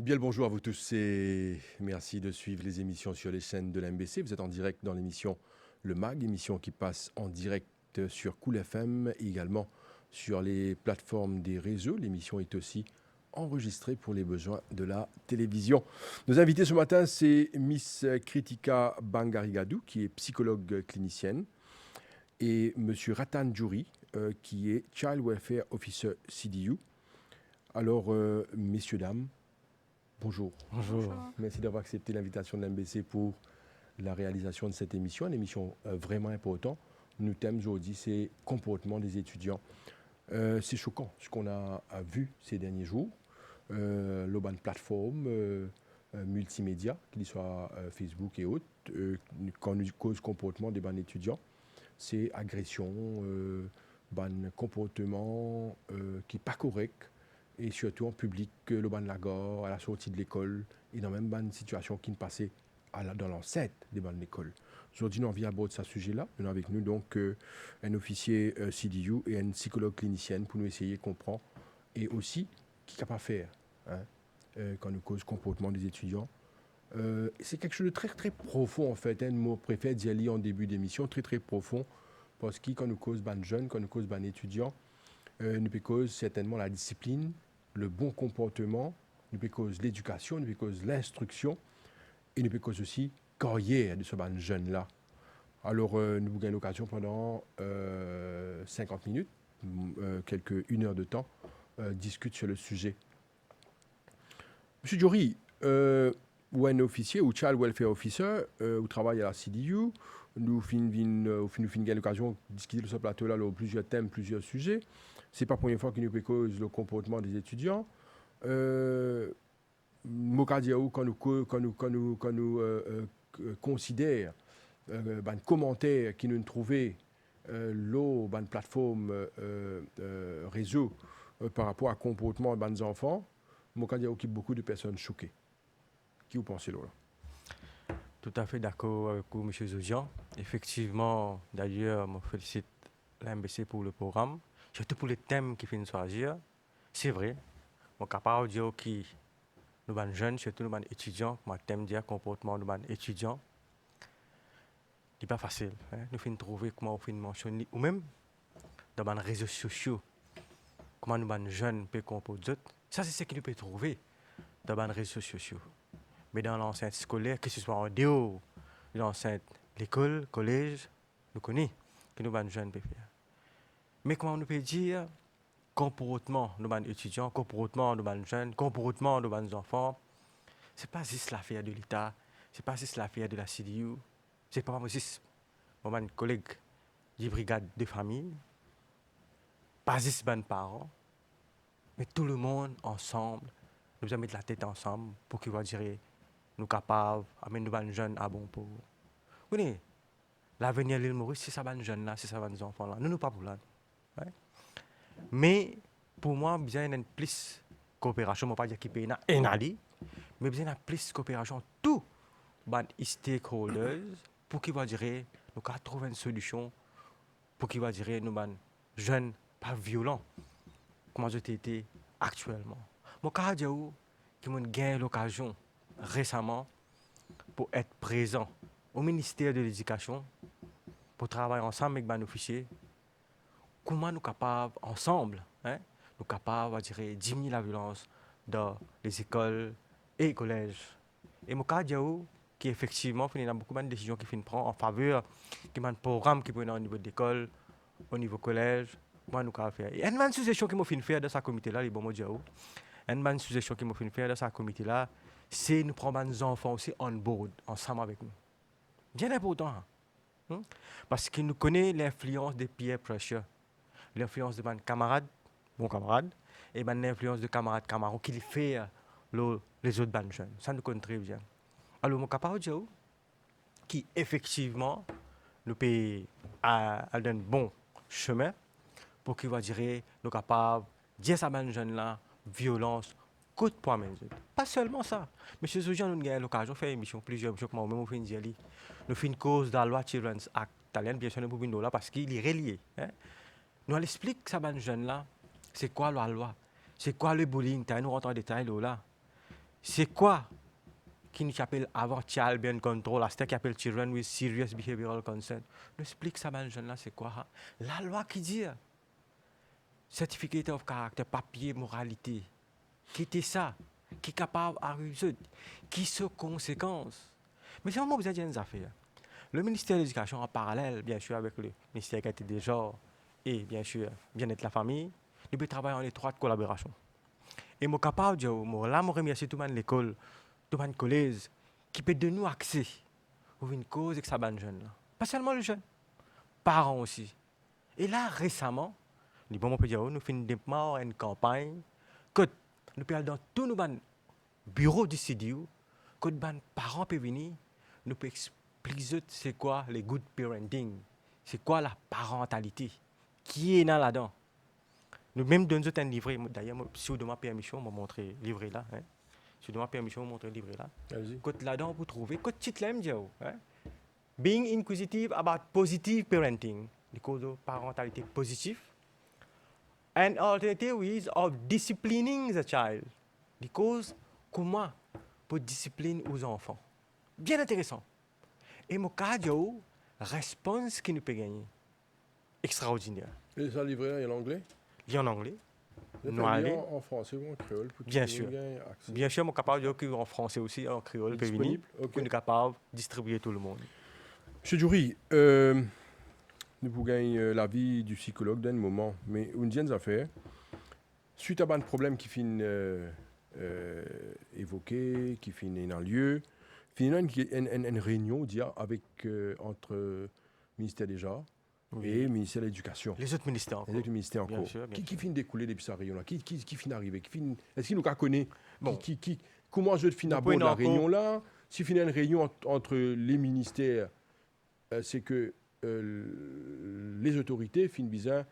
Bien le bonjour à vous tous et merci de suivre les émissions sur les chaînes de l'MBC. Vous êtes en direct dans l'émission Le Mag, émission qui passe en direct sur Cool FM et également sur les plateformes des réseaux. L'émission est aussi enregistrée pour les besoins de la télévision. Nos invités ce matin, c'est Miss Kritika Bangarigadou, qui est psychologue clinicienne, et Monsieur Ratan Djouri, qui est Child Welfare Officer CDU. Alors, messieurs, dames, bonjour. Bonjour. Merci d'avoir accepté l'invitation de l'MBC pour la réalisation de cette émission, une émission vraiment importante. Nous thème aujourd'hui, c'est comportement des étudiants. C'est choquant ce qu'on a vu ces derniers jours. L'urban plateforme multimédia, qu'il soit Facebook et autres, quand nous cause comportement des bancs étudiants, c'est agression, ban comportement qui n'est pas correct, et surtout en public, le ban de la gare, à la sortie de l'école, et dans même ban situation qui ne passait dans l'enceinte des bancs de l'école. Aujourd'hui, nous avons aborder ce sujet-là. Nous avons avec nous donc un officier CDU et une psychologue clinicienne pour nous essayer de comprendre et aussi qui est capable de faire quand nous cause comportement des étudiants. C'est quelque chose de très très profond en fait. Un mot préféré d'y aller en début d'émission, très très profond, parce que quand nous cause ban jeunes, quand nous cause ban étudiants, nous peut cause certainement la discipline, le bon comportement, nous peut cause l'éducation, nous peut cause l'instruction, et nous peut cause aussi carrière de ce ban jeune-là. Alors, nous vous gagnons l'occasion pendant 50 minutes, une heure de temps, discute sur le sujet. Monsieur Djouri, ou un officier ou child welfare officer, ou travaille à la CDU, nous finissons l'occasion de discuter de ce plateau-là, plusieurs thèmes, plusieurs sujets. Ce n'est pas la première fois que nous cause le comportement des étudiants. Mokadiaou, quand nous considère un commentaire qui nous trouvait l'eau, une plateforme réseau par rapport à comportement des enfants, Mokadiaou qui beaucoup de personnes choquées. Qui vous pensez là? Tout à fait d'accord avec vous, M. Zouzian. Effectivement, d'ailleurs, je félicite l'MBC pour le programme, surtout pour les thèmes qui viennent choisir. C'est vrai, je suis capable de dire que nous sommes jeunes, surtout nous sommes étudiants, mon thème dire comportement de nos étudiants. Ce n'est pas facile. Nous finissons trouver comment on finit mentionner, ou même dans les réseaux sociaux, comment nous sommes jeunes peuvent comporter. Ça, c'est ce que nous pouvons trouver dans les réseaux sociaux. Mais dans l'enceinte scolaire, que ce soit en dehors de l'enceinte, l'école, le collège, nous connaissons que nous sommes jeunes peuvent faire. Mais comment on peut dire comportement de nos étudiants, comportement de nos jeunes, comportement de nos enfants, ce n'est pas juste l'affaire de l'État, ce n'est pas juste l'affaire de la CDU, ce n'est pas juste mon collègue de brigade de famille, pas juste mes parents, mais tout le monde ensemble, nous allons mettre la tête ensemble pour qu'ils dire nous capables d'amener nos jeunes à bon port. Vous voyez, l'avenir de l'île Maurice, c'est ça, les jeunes là, c'est ça, les enfants là. Nous ne sommes pas pour là. Ouais. Mais pour moi, il y a une plus coopération. Je ne vais pas dire qu'il y a un ali, mais il y a une plus coopération tous les stakeholders pour qu'ils dire nous allons trouver une solution pour qu'ils dire nous jeunes pas violents comme je été actuellement. Mon cas dire que j'ai gagné l'occasion récemment pour être présent au ministère de l'Éducation pour travailler ensemble avec les officiers. Comment nous sommes capables, ensemble, nous capables de diminuer la violence dans les écoles et les collèges. Et mon cas dire qu'effectivement, il y a beaucoup de décisions qui finissent prendre en faveur de programmes qui prennent au niveau de l'école, au niveau collège. Comment nous pouvons faire. Et une suggestion qui m'a fait faire dans ce comité-là, les bons dire une suggestion qui m'a fait faire dans ce comité-là, c'est nous prendre nos enfants aussi on board, ensemble avec nous. Bien important. Parce que nous connaissons l'influence des peer pressure, l'influence de mes camarades, bons camarades, et l'influence de camarades qui fait les autres bandes jeunes. Ça nous connaît très bien. Alors, mon capable de dire qui effectivement nous paye à un bon chemin pour qu'il va dire nous capables de dire à ces jeunes là violence coup de poing mes autres. Pas seulement ça. Monsieur Zoujian nous a eu l'occasion de faire une émission plusieurs émissions comme même au fin de nous fait une cause dans la loi Children's Act italienne bien sûr nous pouvons là parce qu'il est relié. Nous explique ça ces jeunes là c'est quoi la loi, c'est quoi le bullying, nous rentrons en détail là. c'est quoi qui nous appelle avant Child Behavior Control, c'est qui appelle Children with Serious Behavioral Concern. Nous explique ça, ben, jeune là, c'est quoi? Hein? La loi qui dit Certificate of Character, papier, moralité. Qui était ça? Qui est capable d'arriver? Qui sont conséquences? Mais c'est vraiment vous avez des affaires. Le ministère de l'Éducation, en parallèle, bien sûr, avec le ministère qui des genres et bien sûr, bien-être la famille, nous pouvons travailler en étroite collaboration. Et je suis capable de dire, là, je remercie tout le monde l'école, tout le monde collège, qui peut donner nous accès à une cause avec sa bande jeune. Pas seulement les jeunes, parents aussi. Et là, récemment, on peut dire, nous faisons une campagne que nous pouvons dans tous nos bureaux du CDU, que les parents peuvent venir, nous pouvons expliquer c'est quoi les good parenting, c'est quoi la parentalité, qui est là-dedans. Nous même donnons un livret, d'ailleurs, si vous demandez permission, je vais montrer le livret là. Hein. Si vous demandez permission, je vais montrer le livret là. Quand là-dedans, vous trouvez, quand titre là, hein? Being inquisitive about positive parenting, the cause de parentalité positive. And alternative ways of disciplining the child. The cause, comment pour discipliner aux enfants. Bien intéressant. Et mon cas, réponse qui nous peut gagner. Extraordinaire. Et ça livré là, il y a l'anglais? Il y a en anglais. En français ou en créole? Bien sûr. Bien sûr, je suis capable de dire en français aussi, en créole, disponible. Okay. Nous sommes capables de distribuer tout le monde. Monsieur Djouri, nous pouvons gagner l'avis du psychologue d'un moment, mais une dizaine d'affaires, suite à un problème qui finit évoqué, qui finit dans le lieu, finit une réunion avec, entre le ministère des Genres et le ministère de l'Éducation. Les autres ministères encore. Les autres ministères encore. Bien sûr. Qui finit découler depuis sa réunion-là? Qui finit d'arriver? Est-ce qu'il nous connaît? Bon. Comment je finis à bord de la réunion-là? Si finit une réunion entre les ministères, c'est que les autorités finissent bien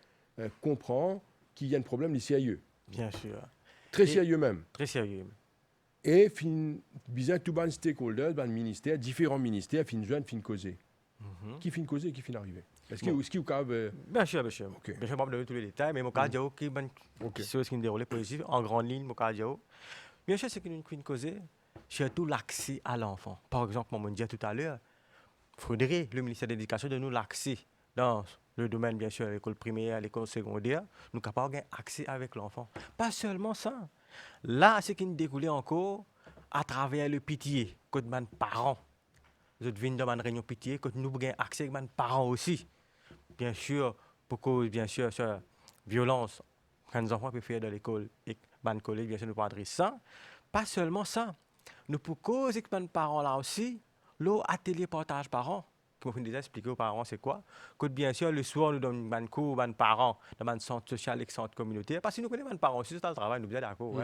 comprendre qu'il y a un problème de sérieux. Bien sûr. Très sérieux même. Très sérieux. Et finissent bien tous les stakeholders, les ministères, différents ministères, finissent jouer, finissent causer. Qui finit causer et qui finit arriver? Est-ce qu'il y a... Bien sûr, bien sûr. Okay. Bien sûr, je ne vais pas donner tous les détails, mais mon cas, qui chose qui me déroule positif, en grande ligne, mon cas, bien sûr, c'est qu'une finit causer, surtout l'accès à l'enfant. Par exemple, on me dit tout à l'heure, il faudrait le ministère de l'Éducation de nous l'accès dans le domaine, bien sûr, à l'école primaire, à l'école secondaire, nous sommes capables d'avoir accès avec l'enfant. Pas seulement ça. Là, c'est qui nous découle encore à travers le pitié, que les parents. Nous venons dans une réunion pitié, que nous avons accès avec les parents aussi. Bien sûr, pour cause, bien sûr, sur violence, quand les enfants peuvent faire de l'école et les collègues, bien sûr, nous pouvons adresser ça. Pas seulement ça. Nous pouvons causer avec les parents là aussi, l'atelier partage parents. Qui m'ont déjà expliqué aux parents c'est quoi. Que bien sûr, le soir, nous donnons un cours aux parents dans un centre social et centre communautaire. Parce que nous connaissons les parents aussi, c'est le travail, nous sommes d'accord.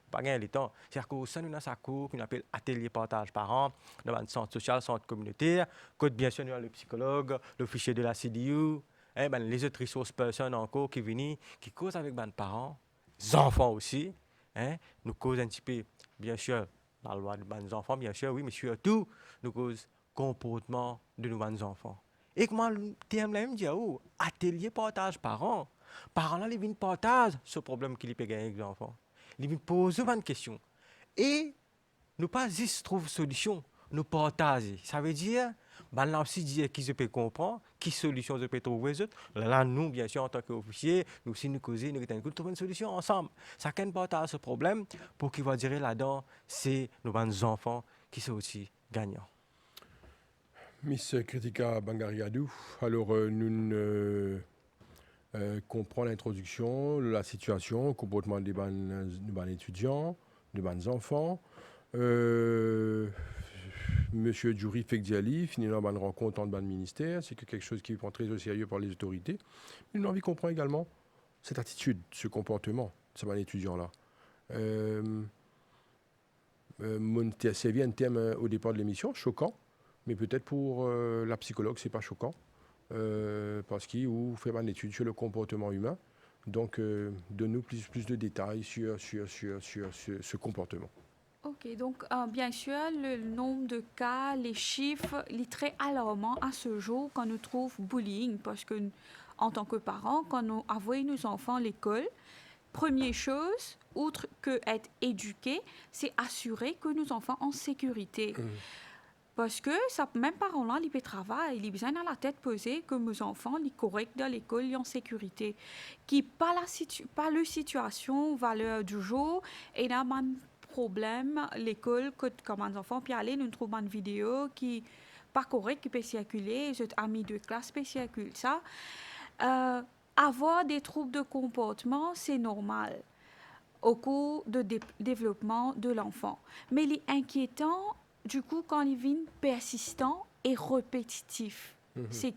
Pas gagner le temps. C'est-à-dire qu'au sein de notre cours, qu'on appelle atelier partage parents, dans un centre social, centre communautaire. Que bien sûr, nous avons le psychologue, le fichier de la CDU, les autres ressources personnes encore qui viennent, qui causent avec les parents, les enfants aussi. Nous causons un petit peu, bien sûr, la loi des enfants, bien sûr, oui, mais surtout, nous causons comportement de nos enfants. Et comment le terme là me dit, atelier partage parents. Parents là, ils viennent partager ce problème qu'ils peuvent gagner avec les enfants. Ils viennent poser une question. Et nous pas juste trouver solution, nous partager. Ça veut dire, là aussi dire qui se peut comprendre, qui solution se peut trouver. Là, nous, bien sûr, en tant qu'officiers, nous aussi nous causer, nous trouver une solution ensemble. Chacun partage ce problème pour qu'il va dire là-dedans, c'est nos enfants qui sont aussi gagnants. Miss Kritika Bangariadou, alors nous comprenons l'introduction, la situation, le comportement des étudiants, des enfants. Monsieur Djouri Fekdiali, finit dans une rencontre entre le ministère, c'est quelque chose qui est pris très au sérieux par les autorités. Mais nous avons envie de comprendre également cette attitude, ce comportement de ces étudiants-là. C'est bien un thème au départ de l'émission, choquant. Mais peut-être pour la psychologue, ce n'est pas choquant, parce qu'il fait une étude sur le comportement humain. Donc, donne-nous plus de détails sur ce comportement. Ok, donc bien sûr, le nombre de cas, les chiffres, il est très alarmant à ce jour quand nous trouvons bullying, parce que en tant que parents, quand nous envoyons nos enfants à l'école, première chose, outre que être éduqué, c'est assurer que nos enfants sont en sécurité. Parce que ça, même parents-là, ils travaillent, ils ont besoin dans la tête posée que mes enfants, ils sont corrects dans l'école, ils sont en sécurité. Qui pas la situation, valeur du jour, et là, un problème, l'école, comme les enfants puis aller, nous trouvons une vidéo qui pas correcte, qui peut circuler, les amis de classe peut circuler ça. Avoir des troubles de comportement, c'est normal au cours de développement de l'enfant. Mais il est inquiétant, du coup, quand il vient persistant et répétitif. C'est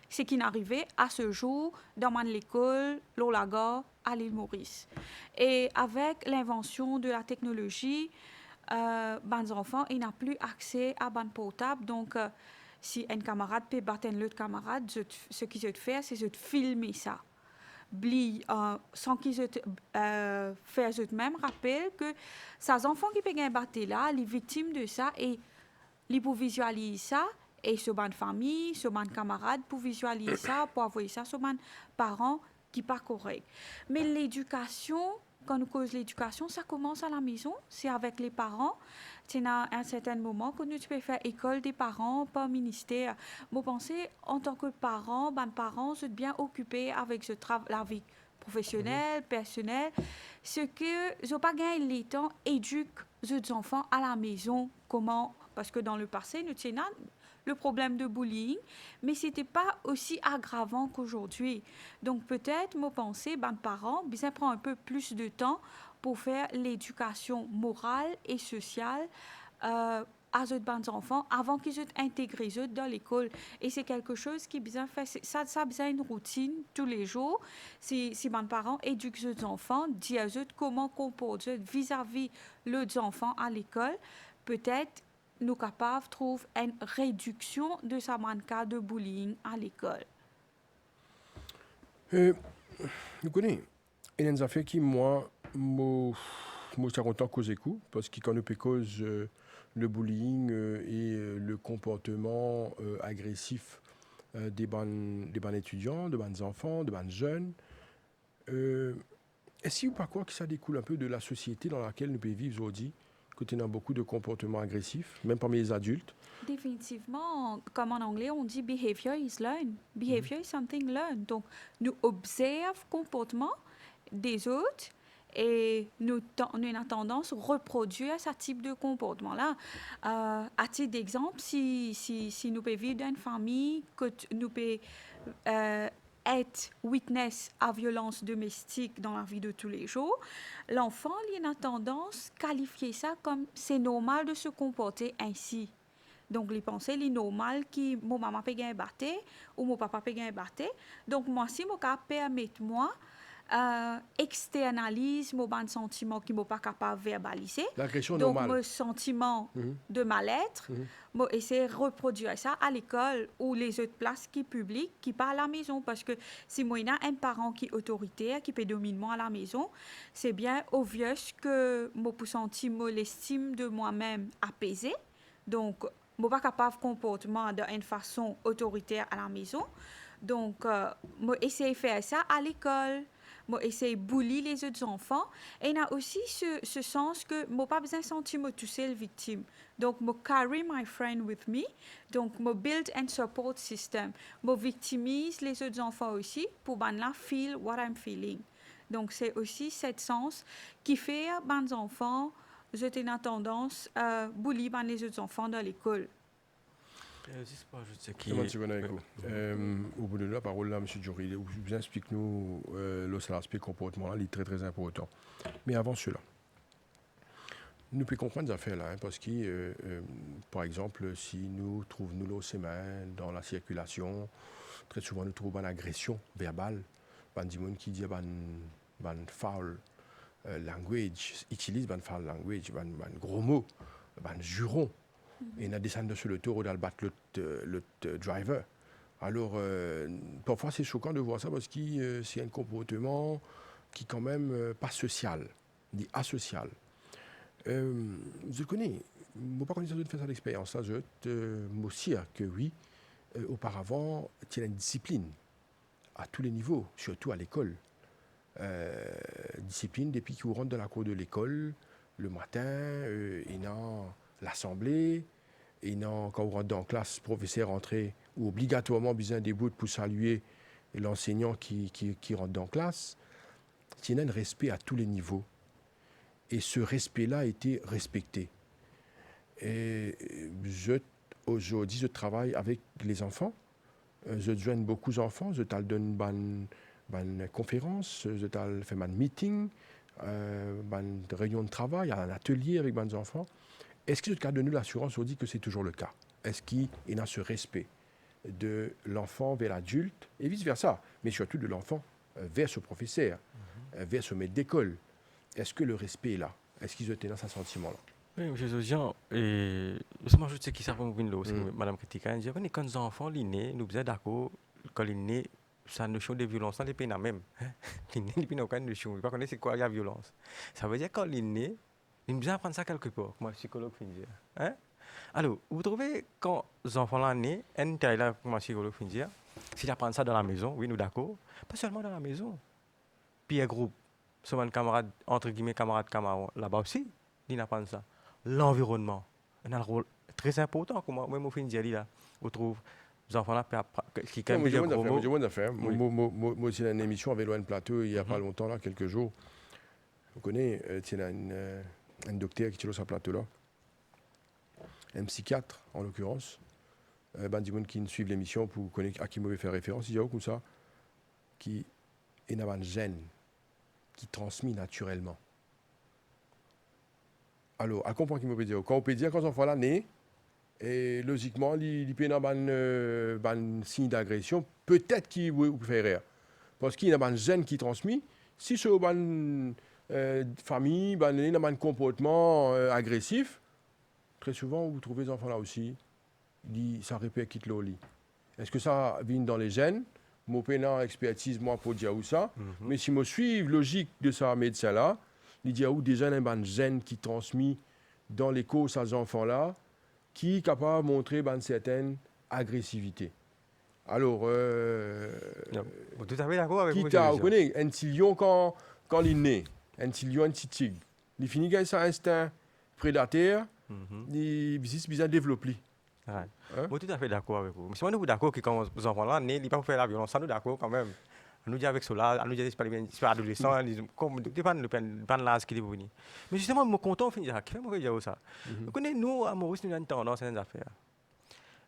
ce qui n'arrivait à ce jour dans l'école, l'Olaga, à l'île Maurice. Et avec l'invention de la technologie, les enfants n'ont plus accès à ban portable. Donc, si un camarade peut battre un autre camarade, ce qu'ils veulent faire, c'est de filmer ça. Sans qu'ils fassent eux-mêmes rappel que ces enfants qui peuvent battre là, les victimes de ça, et ils peuvent visualiser ça, et sur une famille, sur un camarade, pour visualiser ça, pour envoyer ça sur un parent qui n'est pas correct. Mais l'éducation, quand nous cause l'éducation, ça commence à la maison, c'est avec les parents. C'est à un certain moment que nous pouvons faire école des parents, pas ministère. Moi, je pense, en tant que parent, parents sont bien occupés avec la vie professionnelle, personnelle. Ce que je n'ai pas gagné le temps, éduque les enfants à la maison. Comment? Parce que dans le passé, nous avons le problème de bullying, mais ce n'était pas aussi aggravant qu'aujourd'hui. Donc peut-être, moi, penser, parents, bien prend un peu plus de temps pour faire l'éducation morale et sociale à ces enfants avant qu'ils soient intégrés dans l'école. Et c'est quelque chose qui bien fait, ça a besoin une routine tous les jours. Si les parents éduquent les enfants, disent comment comporter vis-à-vis leurs enfants à l'école, peut-être nous capables de trouver une réduction de ce cas de bullying à l'école. Vous connaissez, il y a des affaires qui, moi, je suis content cause coup, parce que quand nous cause le bullying et le comportement agressif des bancs étudiants, des bancs enfants, des bancs jeunes, est-ce qu'il n'y a pas quoi que ça découle un peu de la société dans laquelle nous pouvons vivre aujourd'hui, que nous avons beaucoup de comportements agressifs, même parmi les adultes? Définitivement, comme en anglais, on dit behavior is learned. Behavior is something learned. Donc, nous observons le comportement des autres et nous avons tendance à reproduire ce type de comportement-là. À titre d'exemple, si nous pouvons vivre dans une famille, que nous pouvons être witness à violence domestique dans la vie de tous les jours, l'enfant a tendance à qualifier ça comme c'est normal de se comporter ainsi. Donc, les pensées, les normales qui mon maman peut gagner battre ou mon papa peut gagner battre. Donc, moi, si mon cas permet-moi externalise mon sentiment qui ne pas capable de verbaliser. L'agression donc, normale. mon sentiment de mal-être, moi, essayer de reproduire ça à l'école ou les autres places qui publiques, qui pas à la maison. Parce que si moi, il y a un parent qui est autoritaire, qui peut dominer moi à la maison, c'est bien obvious que moi, pour sentir l'estime de moi-même apaisée. Donc, je ne suis pas capable de comportement d'une façon autoritaire à la maison. Donc, je essayer de faire ça à l'école. Je essayer de bully les autres enfants. Et il y a aussi ce sens que je n'ai pas besoin de sentir que tu es la victime. Donc, je carry my friend with me. Donc, je build and support system. Je victimise les autres enfants aussi pour qu'ils feel what I'm feeling. Donc, c'est aussi ce sens qui fait que les enfants ont tendance à bully les autres enfants dans l'école. Au bout de la parole, là, M. Djouri, vous expliquez-nous l'aspect comportement, il est très très important. Mais avant cela, nous pouvons comprendre des affaires là, parce que, par exemple, si nous trouvons nos semaines dans la circulation, très souvent nous trouvons une agression verbale, des gens qui disent une foul language, utilisent une foul language, un gros mot, un juron. Et on descend sur le tour, on va battre le driver. Alors, parfois, c'est choquant de voir ça parce que c'est un comportement qui est quand même pas social, dit asocial. Je connais, je ne sais pas comment faire cette expérience-là, je me dire que oui, auparavant, il y a une discipline à tous les niveaux, surtout à l'école. discipline depuis qu'ils rentrent dans la cour de l'école le matin, il y a l'assemblée, il y a quand on rentre dans la classe, professeur rentré ou obligatoirement besoin des bouts pour saluer l'enseignant qui rentre dans la classe. Il y a un respect à tous les niveaux. Et ce respect-là a été respecté. Et aujourd'hui, je travaille avec les enfants. Je joigne beaucoup d'enfants. Je donne une conférence, je fais un meeting, une réunion de travail, un atelier avec mes enfants. Est-ce que je donne l'assurance, on dit que c'est toujours le cas? Est-ce qu'il y a ce respect de l'enfant vers l'adulte et vice-versa, mais surtout de l'enfant vers ce professeur, vers ce maître d'école? Est-ce que le respect est là? Est-ce qu'ils ont ce sentiment-là? Oui, M. Zodian, et justement, je sais qui ça va venir là aussi, Mme Kritika. Elle dit que quand les enfants, ils naissent, nous sommes d'accord, quand ils naissent, sa notion de violence, les peines même. Ils naissent, ils n'ont aucune notion. Ils ne connaissent pas quoi la violence. Ça veut dire que quand ils naissent, ils ont besoin d'apprendre ça quelque part. Moi, psychologue, je dire. Hein? Alors, vous trouvez quand les enfants là naissent, un taille là, moi, psychologue, je dire, s'ils apprennent ça dans la maison, oui, nous d'accord, pas seulement dans la maison. Puis, un groupe, souvent un camarade, entre guillemets, camarade, là-bas aussi, ils apprennent ça. L'environnement, on a un rôle très important, comme moi, je dire là, vous trouvez les enfants là qui quand même gros mots. Moi, j'ai une émission avec Loan Plateau il n'y a pas longtemps, là, quelques jours. Vous connaissez, il y a un docteur qui est sur ce plateau-là, un psychiatre en l'occurrence, qui suivent l'émission pour connaître à qui je vais faire référence, il y a comme ça, qui est un gène qui transmet naturellement. Alors, à comprendre qu'il me peut dire, quand on peut dire quand on fait l'année, et logiquement, il peut y avoir un signe d'agression, peut-être qu'il peut faire rire. Parce qu'il y a un gène qui transmet. Si c'est une famille, il y a un comportement agressif, très souvent, vous trouvez les enfants là aussi, ça répète l'eau. Est-ce que ça vient dans les gènes? Mon pénal expertise, moi, pour dire où ça. Mais si je suis logique de ce médecin-là, il dit où déjà il y a un gène qui transmet dans les causes à ces enfants-là, qui est capable de montrer une certaine agressivité. Alors, tout à fait d'accord avec vous. Vous connaissez, un petit lion quand il est né, un petit lion, un petit tigre, il finit avec son instinct prédateur, il besoin de développer. Ouais. Hein? Tout à fait d'accord avec vous. Mais si on est d'accord que quand les enfants-là, ils ne peuvent pas faire la violence, ça nous est d'accord quand même. On nous dit avec cela, on nous dit que c'est pas adolescent, comme dépend de l'âge qu'il est venu. Mais justement, je suis content de finir. Qui fait moi dire ça? Vous connaissez, nous, à Maurice, nous avons une tendance à ces affaires.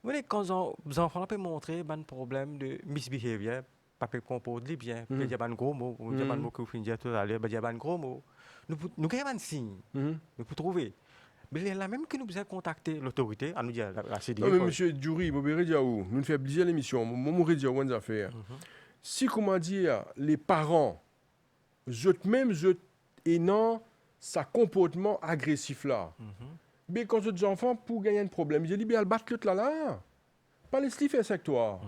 Vous voyez, quand les enfants peuvent montrer un problème de misbehavior, pas de comporter bien, il y a un gros mot, il y a un mot que vous finissez tout à l'heure, il y a un gros mot. Nous avons un signe, nous pouvons trouver. Mais il y a même que nous besoin contacter l'autorité, à nous dire la CDI. Non, mais monsieur Djouri, vous pouvez dire où? Nous faisons plusieurs émissions, nous pouvons dire où on affaires. Si, comment dire, les parents, même ayant ce comportement agressif là, mais quand les enfants, pour gagner un problème, ils disent, bien, battre l'autre là, pas laisser faire ça avec toi.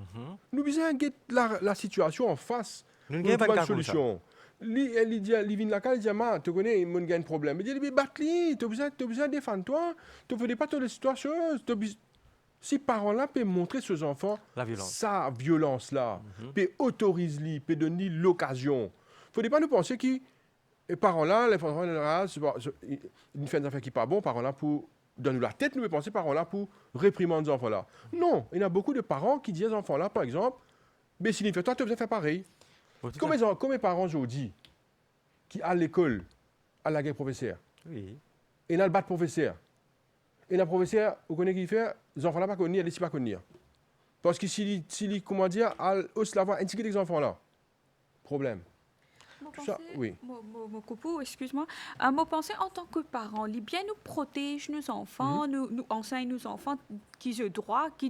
Nous besoin de la situation en face, nous n'avons pas de solution. Il dit, il vient là, il dit, tu connais, il y a un problème. Il dit, mais battre-lui, tu as besoin de défendre toi, tu ne fais pas toutes les situations. Si parents-là peuvent montrer à ces enfants sa violence-là, peuvent autoriser, peuvent donner l'occasion. Il ne faut pas nous penser que les parents-là, les enfants, ils font des affaires qui ne sont pas bonnes, parents-là, pour donner la tête, nous pensons parents-là pour réprimer les enfants-là. Non, il y a beaucoup de parents qui disent aux enfants-là, par exemple, mais si tu fais toi, tu dois faire pareil. Comme les parents aujourd'hui, qui à l'école, à la guerre professeur, et il y a le bas de professeur. Et le professeur, vous connaissez qui fait, les enfants-là pas connaître, ils ne pas connaître. Parce que s'il comment dire, aussi l'avoir intégré les enfants-là, problème. Ça, oui. Mon coupou, excuse-moi. Moi, penser en tant que parents, les bien nous protège nos enfants, nous enseigne nos enfants qui ont droit, qui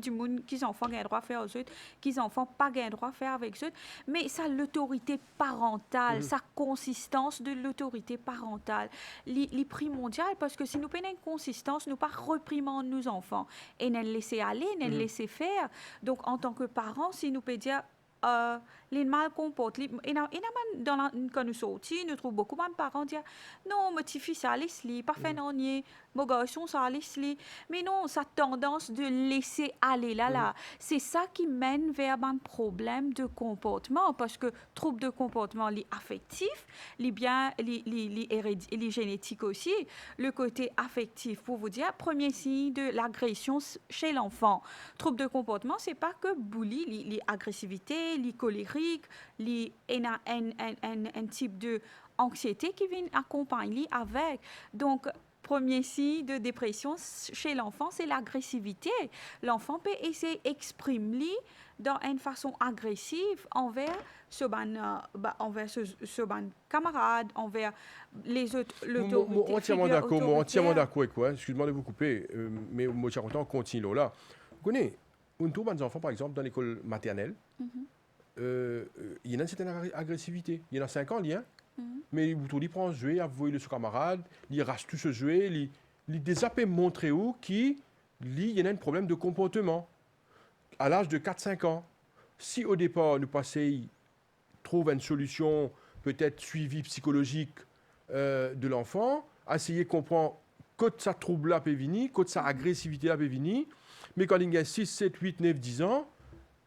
enfants ont droit à faire aux autres, qui enfants pas ont droit à faire avec eux. Mais ça, l'autorité parentale, sa consistance de l'autorité parentale, les primordial parce que si nous prenons une consistance, nous pas réprimandons nos enfants et nous les laisser aller, nous les laisser faire. Donc, en tant que parents, si nous pouvons dire les mal comportent. Quand nous sortons, nous trouvons beaucoup de parents dire non, mon petit fils, ça allait, pas fait non, mon garçon, ça allait. Mais non, ça tendance de laisser aller là. C'est ça qui mène vers un problème de comportement, parce que troubles de comportement, les affectifs, les génétiques aussi, le côté affectif, pour vous dire, premier signe de l'agression chez l'enfant. Troubles de comportement, c'est pas que bully, les agressivité, les colériques, un type de anxiété qui vient accompagner avec. Donc, premier signe de dépression chez l'enfant, c'est l'agressivité. L'enfant peut essayer d'exprimer dans une façon agressive envers ce camarade, envers les autres, l'autorité. Entièrement d'accord, entièrement d'accord avec quoi. Excuse-moi de vous couper, mais moi, je suis content, on continue là. Vous connaissez, on trouve des enfants, par exemple, dans l'école maternelle, il y a une certaine agressivité. Il y en a 5 ans, il y a. Mais il prend ce jouet, il voit son camarade, il rase tout ce jouet, il déjà peut montrer où qu'il y a un problème de comportement à l'âge de 4-5 ans. Si au départ, nous passons, trouve une solution, peut-être suivi psychologique de l'enfant, essayer de comprendre quand ça trouble-là peut venir, quand ça agressivité-là peut venir, mais quand il y a 6, 7, 8, 9, 10 ans,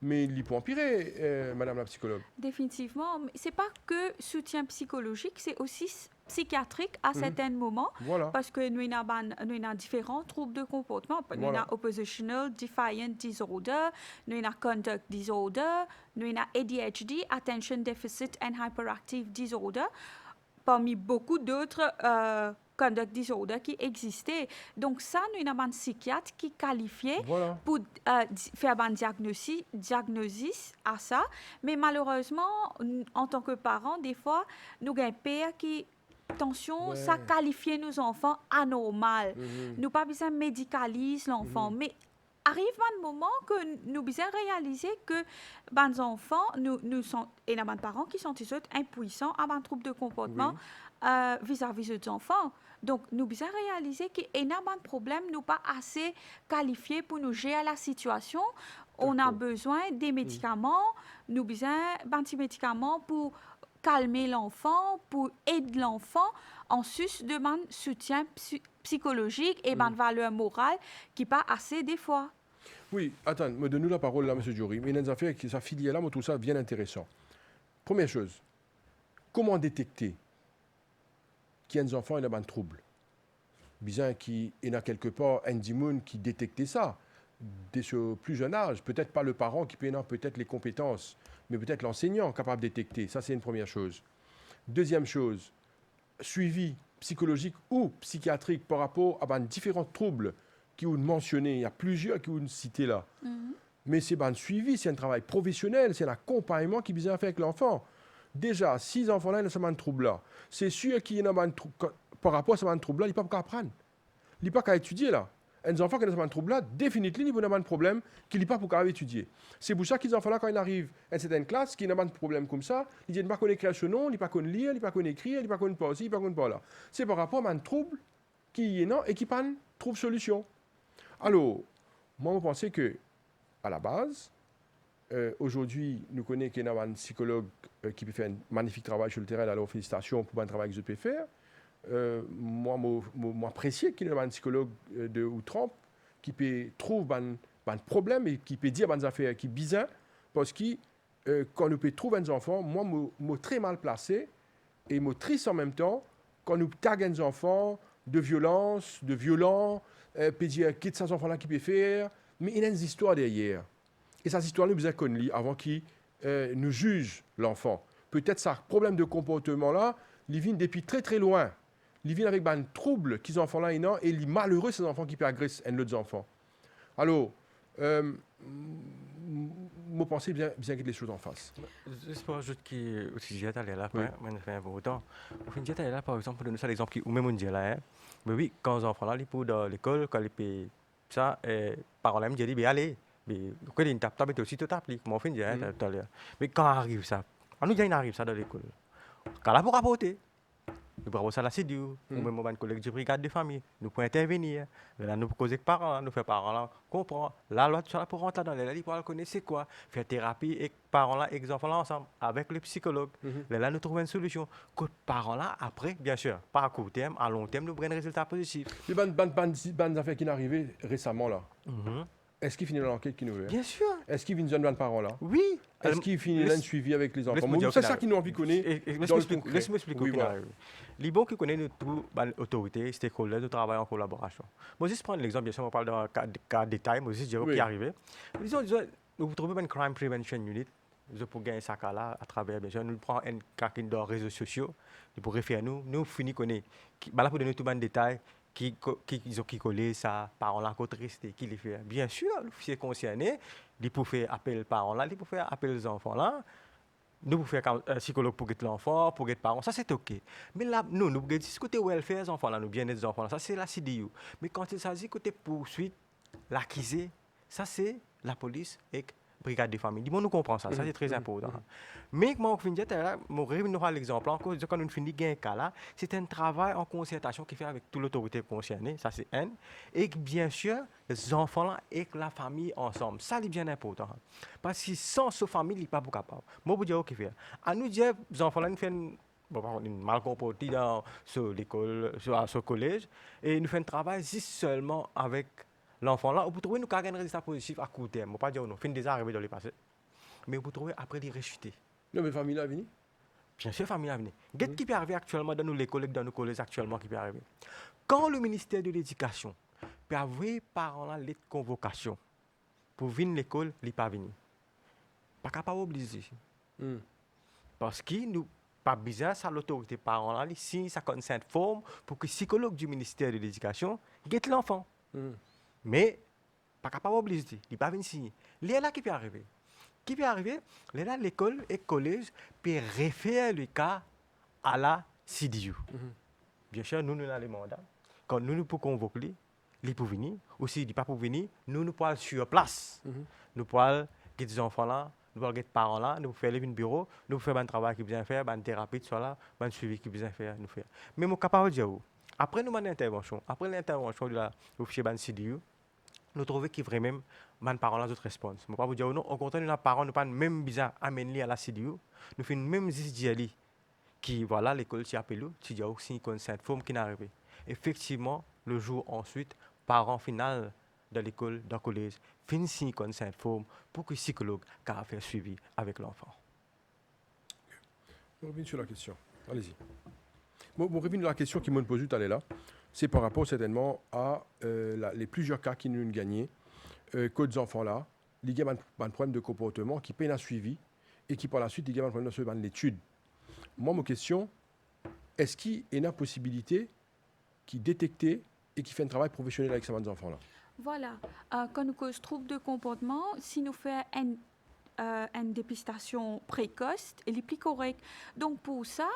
mais il peut empirer, Madame la psychologue. Définitivement. Ce n'est pas que soutien psychologique, c'est aussi psychiatrique à certains moments. Voilà. Parce que nous avons différents troubles de comportement. Nous avons oppositional defiant disorder, nous avons conduct disorder, nous avons ADHD, attention deficit and hyperactive disorder, parmi beaucoup d'autres conduct disorder qui existaient. Donc ça, nous avons un psychiatre qui qualifiait pour faire un diagnosis à ça. Mais malheureusement, en tant que parents, des fois, nous avons un père qui attention, ça qualifie nos enfants anormal. Nous pas besoin de médicaliser l'enfant, mais arrive un moment que nous besoin réaliser que les enfants, nous sont et les parents qui sont impuissants à un trouble de comportement vis-à-vis des enfants. Donc, nous devons réaliser qu'il y a un problème, nous pas assez qualifiés pour nous gérer la situation. On a besoin des médicaments, nous avons besoin de médicaments pour calmer l'enfant, pour aider l'enfant, en sus de un soutien psychologique et une valeur morale qui n'est pas assez des fois. Oui, attends, donne-nous la parole là, M. Diori. Mais les affaires qui sont filiées là, moi, tout ça bien intéressant. Première chose, comment détecter qu'il y a des enfants et un trouble? Bien qu'il y a quelque part un démon qui détectait ça dès ce plus jeune âge. Peut-être pas le parent qui peut avoir peut-être les compétences, mais peut-être l'enseignant capable de détecter. Ça, c'est une première chose. Deuxième chose, suivi psychologique ou psychiatrique par rapport à différents troubles qui ont mentionné. Il y a plusieurs qui ont cité là. Mais c'est un suivi, c'est un travail professionnel, c'est un accompagnement qui est besoin faire avec l'enfant. Déjà, si les enfants-là ont un trouble-là, c'est sûr qu'il y a un trouble, par rapport à ce trouble-là, il ne peut pas apprendre. Il ne peut pas étudier là. Un enfant qui a un trouble-là, définitivement, il a un problème qu'il n'est pas pour étudier. C'est pour ça que les enfants-là, quand ils arrivent à une certaine classe, qui n'ont pas un problème comme ça, ils ne pas écrire son nom, ils ne pas lire, ils ne pas écrire, ils ne pas pas aussi, ils ne pas pas là. C'est par rapport à un trouble qui est là et qui ne trouve solution. Alors, moi, je pense que, à la base, aujourd'hui, nous connaissons qu'il y a un psychologue qui peut faire un magnifique travail sur le terrain. Alors, félicitations pour le travail que je peux faire. Moi, j'apprécie qu'il y ait un psychologue de outre qui peut trouver un problème et qui peut dire des affaires qui sont bizarres. Parce que quand nous pouvons trouver des enfants, moi, je suis très mal placé et je suis triste en même temps quand nous taguons des enfants de violence, de violents, peut dire qui sont ces enfants-là qui peuvent faire. Mais il y a une histoire derrière. Et cette histoire, nous devons connaître avant qu'ils nous jugent l'enfant. Peut-être ce problème de comportement-là, il vient depuis très très loin. Il vient avec un trouble qu'ils enfants-là ont et il est malheureux ces enfants qui peuvent agresser un autre enfant. Alors, je pense bien que les choses en face. Juste pour ajouter que aussi j'ai allé là, mais fait un peu autant. J'ai allé là par exemple pour donner ça l'exemple qui ou même on dit là, mais oui quand les enfants là ils pour dans l'école quand ils paient ça, par exemple j'ai dit bien allez. Mais quand il tape, tu aussi tout tape, comment on fait tout à l'heure. Mais quand arrive ça, nous arrive ça dans l'école. Quand là pour rapporter, nous prenons ça à la CIDU, ou même un collègue de brigade de famille, nous pouvons intervenir. Là, nous causer avec parents, nous faire parents là, comprendre. La loi, tu pour rentrer dans les livres, pour connaître c'est quoi. Faire thérapie et parents là, et les enfants là ensemble, avec le psychologue. Là, nous trouvons une solution. Que parents là, après, bien sûr, pas à court terme, à long terme, nous prenons un résultat positif. Les bandes affaires qui sont arrivées récemment là. Est-ce qu'il finit l'enquête qui nous veut? Bien sûr. Est-ce qu'il finit une jeune parent là? Oui. Est-ce qu'il finit un suivi avec les enfants? C'est ça qui nous envie de connaître. Laisse-moi expliquer ce qui arrive. Les bons qui connaissent tout, l'autorité, stakeholders, nous travaillons en collaboration. Moi, juste prendre l'exemple, bien sûr, on parle d'un cas de détail, moi, juste dire ce qui est arrivé. Disons, nous trouvons une crime prevention unit, pour gagner ce cas-là, à travers, bien sûr, nous prenons un cas qui est dans les réseaux sociaux, pour référer à nous finissons connaître. Là, pour donner tout le détail, qui collent ça, parents-là, qui triste, qui les fait. Bien sûr, l'officier concerné, il peut faire appel aux parents-là, il peut faire appel aux enfants-là. Nous pouvons faire un psychologue pour l'enfant, pour les parents, ça c'est OK. Mais là, nous pouvons dire côté welfare des enfants, là, nous bien-être des enfants, ça c'est la CDU. Mais quand il s'agit côté poursuite, l'accusé, ça c'est la police et brigade de famille. Dis-moi, nous comprenons ça, ça c'est très important. Mais moi, je vais l'exemple, quand nous finissons un cas là, c'est un travail en concertation qui fait avec toute l'autorité concernée, ça c'est un. Et bien sûr, les enfants là et la famille ensemble, ça c'est bien important. Parce que sans cette famille, il n'est pas capable. Moi, je dis OK, à nous dire, les enfants là, nous faisons mal comportés dans l'école, sur ce collège, et nous faisons un travail juste seulement avec l'enfant là, on peut trouver nous un résultat positif à court terme. On ne peut pas dire non, fin déjà arrivé dans le passé. Mais on peut trouver après les rechuter. Non, mais famille là, venir? Bien sûr, famille là, venir. Qu'est-ce qui peut arriver actuellement dans nos collèges actuellement qui peut arriver? Quand le ministère de l'Éducation peut avoir parents là les convocations pour venir à l'école, il n'est pas venu. Pas capable d'obliger. Parce que nous pas besoin à l'autorité parents là, signe sa consent forme pour que le psychologue du ministère de l'Éducation guette l'enfant. Mais, pas capable d'obliger, il n'est pas venu signer. C'est là qui peut arriver. Qui peut arriver? Là, l'école et le collège peuvent référer le cas à la CDU. Bien sûr, nous avons les mandats. Quand nous pouvons convoquer, il peut venir. Ou s'il n'est pas pour venir, nous pouvons aller sur place. Nous pouvons get des enfants là, nous pouvons get des parents là, nous pouvons faire un bureau, nous pouvons faire un travail qui est bien faire, une thérapie soit là, un suivi qui est bien faire, nous faire. Mais nous sommes capables de dire, après nous avons intervention, après l'intervention de l'officier de la CDU, nous trouvons qu'il y a vraiment des parents là d'autres réponses. Je ne vais pas vous dire non, au contraire, nous, les parents, nous pas même besoin d'amener à la CDU, nous faisons même juste qui, voilà, l'école qui appelle, qui dit aussi une cette forme qui n'est arrivée. Effectivement, le jour ensuite, parents final de l'école, dans le collège, finissent comme cette forme pour que le psychologue puisse faire suivi avec l'enfant. On revient sur la question. Allez-y. Bon, on revient sur la question qui m'a posée tout à l'heure. C'est par rapport certainement à les plusieurs cas qui nous ont gagnés, que des enfants là, il y a un problème de comportement qui peine à suivi et qui par la suite, il y a un problème de l'étude. Moi, ma question, est-ce qu'il y a une possibilité qui détecte et qui fait un travail professionnel avec ces enfants là? Voilà. Quand nous causons troubles de comportement, si nous faisons une dépistation précoce, elle est plus correcte. Donc pour ça,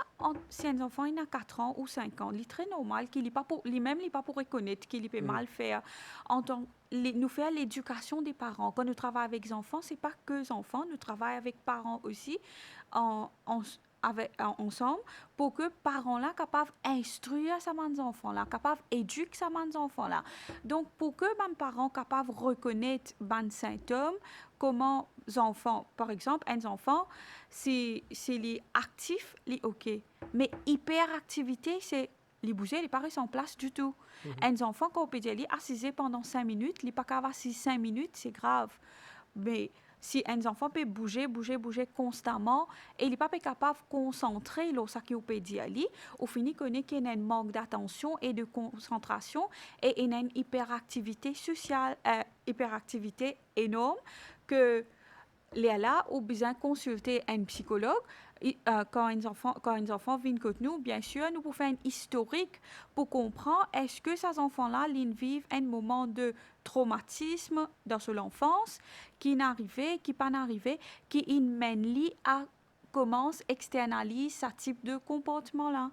si un enfant il a 4 ans ou 5 ans, il est très normal qu'il n'est pas pour lui-même, il n'est pas pour reconnaître qu'il peut mal faire. Nous faisons l'éducation des parents. Quand nous travaillons avec les enfants, c'est pas que les enfants, nous travaillons avec parents aussi ensemble pour que parents là capables d'instruire ces enfants là, capables d'éduquer ces enfants là. Donc pour que les parents capables de reconnaître les symptômes, comment les enfants, par exemple, un enfant, c'est les actifs, les OK. Mais hyperactivité, c'est les bouger, les pas en place du tout. Un enfant, quand on peut dire, assisé pendant 5 minutes, il n'est pas capable d'assis 5 minutes, c'est grave. Mais si un enfant peut bouger constamment et il n'est pas capable de concentrer lorsqu'il peut dire, au final, il y a un manque d'attention et de concentration et il y a une hyperactivité sociale, hyperactivité énorme que là, on a besoin de consulter un psychologue. Quand un enfant vient avec nous, bien sûr, nous pouvons faire un historique pour comprendre est-ce que ces enfants-là vivent un moment de traumatisme dans l'enfance qui n'est arrivé, qui n'est pas arrivé, qui mène à commence externaliser ce type de comportement-là.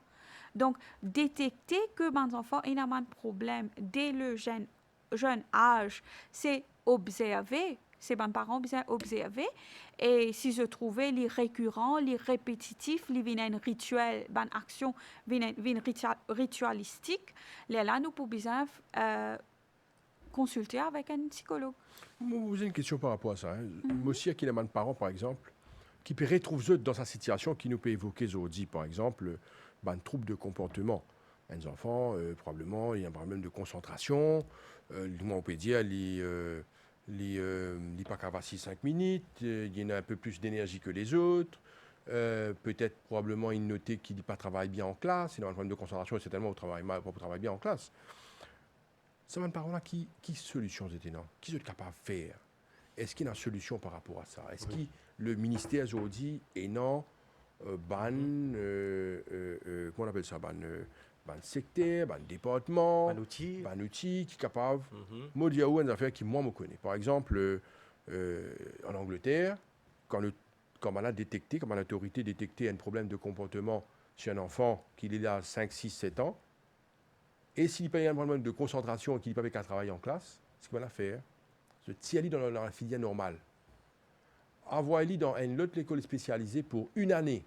Donc, détecter que mes enfants ont un problème dès le jeune âge, c'est observer c'est les parents besoin observer et si je trouvais les récurrents, les répétitifs, les viennent un rituel, une action viennent ritualistique, là nous pouvons besoin consulter avec un psychologue. Moi, vous avez une question par rapport à ça. Moi aussi, il y a des parents, par exemple, qui peut retrouver dans sa situation, qui nous peut évoquer aujourd'hui, par exemple, un trouble de comportement. Les enfants, probablement, il y a un problème de concentration. On peut dire, il pas qu'à 5 minutes, il y en a un peu plus d'énergie que les autres. Peut-être, probablement, il notait qu'il n'a pas travaillé bien en classe. Il a un problème de concentration, c'est tellement au travail bien en classe. Ça va parler là, qui solution c'était non? Qui sont capables de faire? Est-ce qu'il y a une solution par rapport à ça? Est-ce que le ministère aujourd'hui est non comment on appelle ça? Ban secteur, ban département, ban outil qui est capable. Moi, il y a une affaire qui moi me connaît. Par exemple, en Angleterre, quand on a détecté, quand l'autorité détecté un problème de comportement chez un enfant qui est là à 5, 6, 7 ans, et s'il n'y a pas un problème de concentration et qu'il n'y a pas qu'à travailler en classe, ce qu'il va faire, c'est tirer dans la filière normale. Envoyer dans une autre école spécialisée pour une année.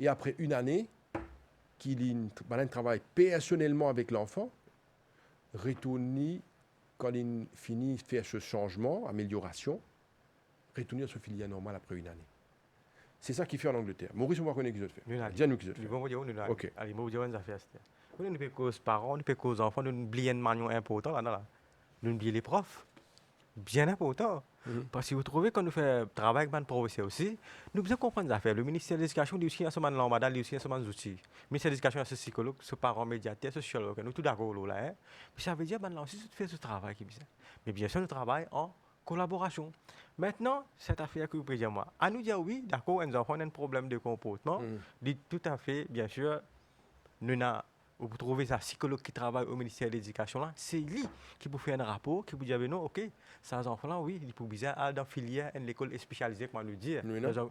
Et après une année, qu'il travaille personnellement avec l'enfant, retourner, quand il finit de faire ce changement, amélioration, retourner à sa filière normale après une année. C'est ça qu'il fait en Angleterre. Maurice, on va connaître qui se fait. Dis-nous qui se fait. Ok. Allez, moi, je vais vous faire. Nous ne pouvons pas aux parents, nous ne pouvons pas aux enfants, nous oublions une manière importante là. Nous oublions les profs. Bien important. Parce que vous trouvez quand nous faisons travail avec les professeurs aussi, nous devons comprendre les affaires. Le ministère de l'Éducation dit aussi qu'il y a un lambada, il y a aussi un outil. Le ministère de l'Éducation, c'est psychologue, c'est parent médiateur, c'est sociologue. Nous sommes tous d'accord là. Puis ça veut dire que là aussi, nous faisons ce travail qui est bien. Mais bien sûr, nous travaillons en collaboration. Maintenant, cette affaire que vous pouvez dire moi, à nous dire oui, d'accord, les enfants ont un problème de comportement, dit tout à fait, bien sûr, nous avons. Vous trouvez ça, psychologue qui travaille au ministère de l'Éducation, c'est lui qui vous fait un rapport, qui vous dit, non, ok, ces enfants-là, oui, ils peuvent bien aller dans la filière, une école spécialisée, comment nous dire. Nous, non,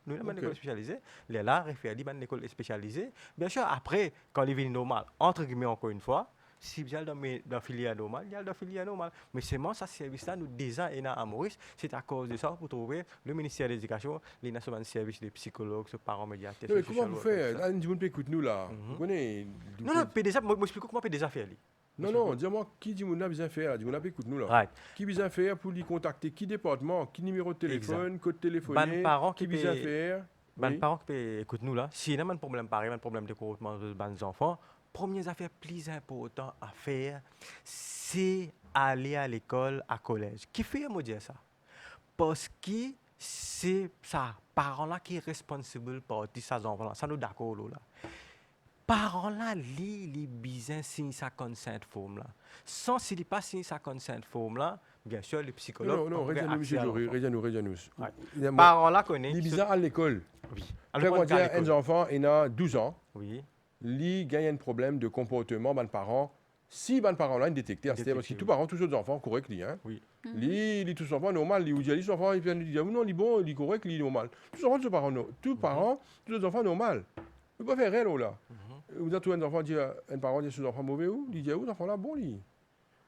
une école spécialisée. Les là, référé à une école spécialisée. Bien sûr, après, quand ils viennent normal, entre guillemets, encore une fois, si vous allez dans la filière normale, il y a la filière normale. Mais c'est moi, ce service-là, nous déjà, et à Maurice, c'est à cause de ça, vous trouvez le ministère de l'Éducation, les nationaux services de psychologues, de parents médiateurs. Mais comment vous faites? Là, vous écoute nous là. Vous connaissez? Non, PDSA, moi, explique comment PDSA fait. Non, dis-moi, qui dit qu'on a besoin de faire? Dis-moi, écoute nous là. Qui besoin de faire pour lui contacter? Qui département? Qui numéro de téléphone? Code téléphonique? Qui besoin de faire? Les parents qui écoutent nous là, s'il y a un problème pareil, un problème de comportement des enfants, première affaire plus importante à faire, c'est aller à l'école, à collège. Qui fait me dire ça? Parce que c'est ça, parents-là qui est responsable pour ces enfants-là. Ça nous d'accord là. Parents-là, les besoin signer sa consent forme là. Sans s'il pas signer sa consent forme là, bien sûr, le psychologue. Non, regarde-nous. Parents-là connaissent. Les besoins à l'école. Oui. Alors, on dit à un enfant, il a 12 ans. Oui. Lui gagne un problème de comportement, les parents. Si les parents là détecté, c'est parce que tous parents, tous les autres enfants corrects, hein. Oui. Lui, tous les enfants normal, lui dit les enfants, il dit non, il bon, il correct, il normal. Tous les enfants, tous les enfants normal. Vous ne pouvez pas faire rien là. Vous avez tous les enfants dire un parent dit ces enfants mauvais où, il dit où les enfants là bon lui.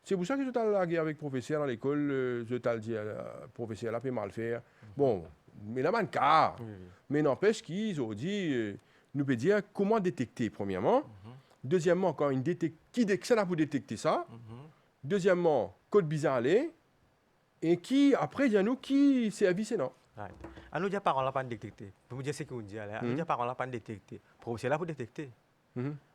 C'est pour ça que je t'ai la guerre avec le professeur dans l'école, je t'ai dit le professeur là peut mal faire. Bon, mais là, cas. Mais n'empêche qu'ils ont dit nous peut dire comment détecter, premièrement. Deuxièmement, quand une qui ça pour détecter ça. Deuxièmement, code bizarre aller. Et qui, après, il y a nous qui service, non. Right. À nous dire parents là pas détecter. Pour vous dire ce que vous dites là, à nous dire parents là pas détecter. Professeur là pour détecter.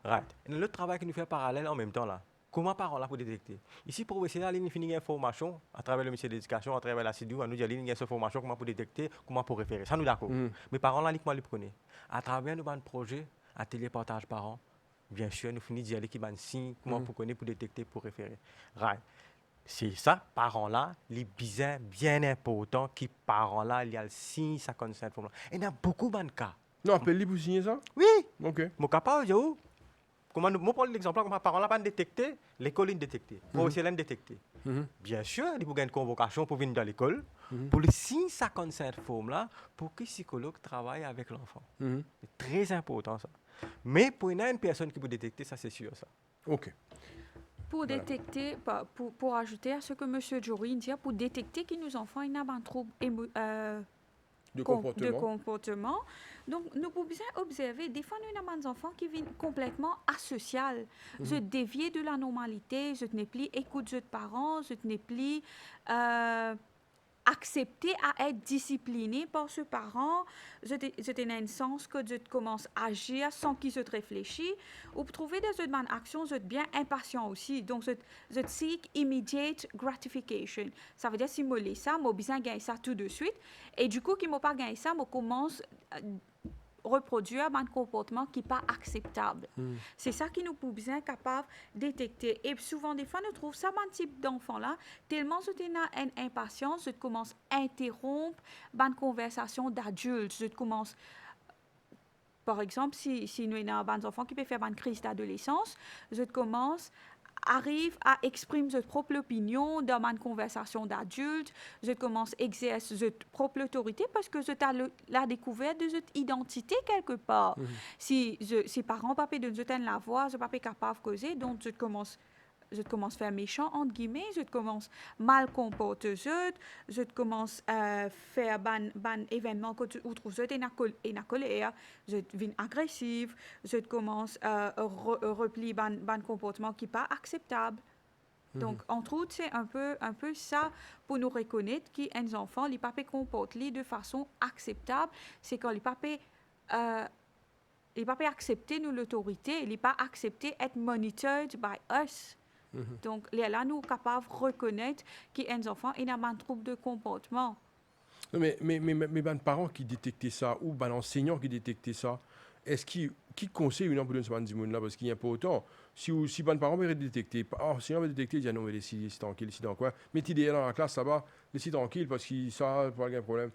Right. Et le travail que nous fait parallèle en même temps là. Comment parents là pour détecter? Ici, professeur là, il finit une formation à travers le ministère de l'Éducation, à travers la CIDU, à nous dire il y a cette formation comment pour détecter, comment pour référer. Ça nous d'accord. Mais parents là, comment les prenez? À travers nos projets, atelier partage parents, bien sûr, nous finissons d'y aller qui ban signe, comment pour connaître, pour détecter, pour référer. Right. C'est ça, parents là, les bizarres bien importants qui parents là, il y a le signe, ça concerne. Et il y a beaucoup de cas. Non, appelle-lui pour signer ça? Oui. Ok. Mon capable, yo. Comment nous prendre l'exemple comme parents là pas détecté, l'école est détectée, professeur est détecté. Bien sûr, il faut gagner une convocation pour venir dans l'école, pour le signe ça concerne forme là, pour que le psychologue travaille avec l'enfant. C'est très important ça. Mais pour une personne qui peut détecter, ça c'est sûr ça. Ok. pour Voilà. détecter, pour ajouter à ce que M. Jory dit, pour détecter que nos enfants ils ont un trouble De de comportement. comportement. Donc, nous pouvons bien observer, des fois, nous avons des enfants qui viennent complètement asociaux. Je dévié de la normalité, je n'ai plus écoute de parents, je n'ai plus accepté à être discipliné par ce parent. Je tenais un sens que je commence à agir sans qu'ils se réfléchissent. Ou pour trouver des autres actions, je suis bien impatient aussi. Donc, je seek immediate gratification. Ça veut dire simuler ça, moi besoin gagner ça tout de suite. Et du coup, qui m'a pas gagné ça, moi commence reproduire un comportement qui n'est pas acceptable. C'est ça qui nous peut bien capable de détecter. Et souvent, des fois, nous trouvons ça, un type d'enfant-là, tellement je une impatience, je commence à interrompre une conversation d'adulte. Je commence, par exemple, si nous avons des enfants qui peuvent faire une crise d'adolescence, je commence arrive à exprimer sa propre opinion dans une conversation d'adulte, je commence à exercer sa propre autorité parce que je t'ai la découverte de cette identité quelque part. Si parents ne peuvent pas donner la voix, je ne suis pas capable de causer, donc je commence à faire méchant, entre guillemets, je commence mal comporter, je commence à faire ban événement où trouve une colère, je deviens agressive, je commence à replier ban comportement qui n'est pas acceptable. Donc, entre autres, c'est un peu ça pour nous reconnaître qu'un enfant, les papés comportent de façon acceptable, c'est quand les papés accepter nous l'autorité, il n'est pas accepté être monitored by us. Donc, là, nous sommes capables de reconnaître qu'un enfant a un trouble de comportement. Non, mais ben parents qui détectaient ça, ou ben enseignants qui détectaient ça, est-ce qui conseille une ambulance pour ce là parce qu'il n'y a pas autant. Si ben parents veulent détecter, enseignant veut détecter, il dit non, mais laissez tranquille, laissez dans quoi. Mettez des dans la classe là-bas, laissez tranquille parce que ça, pas de problème.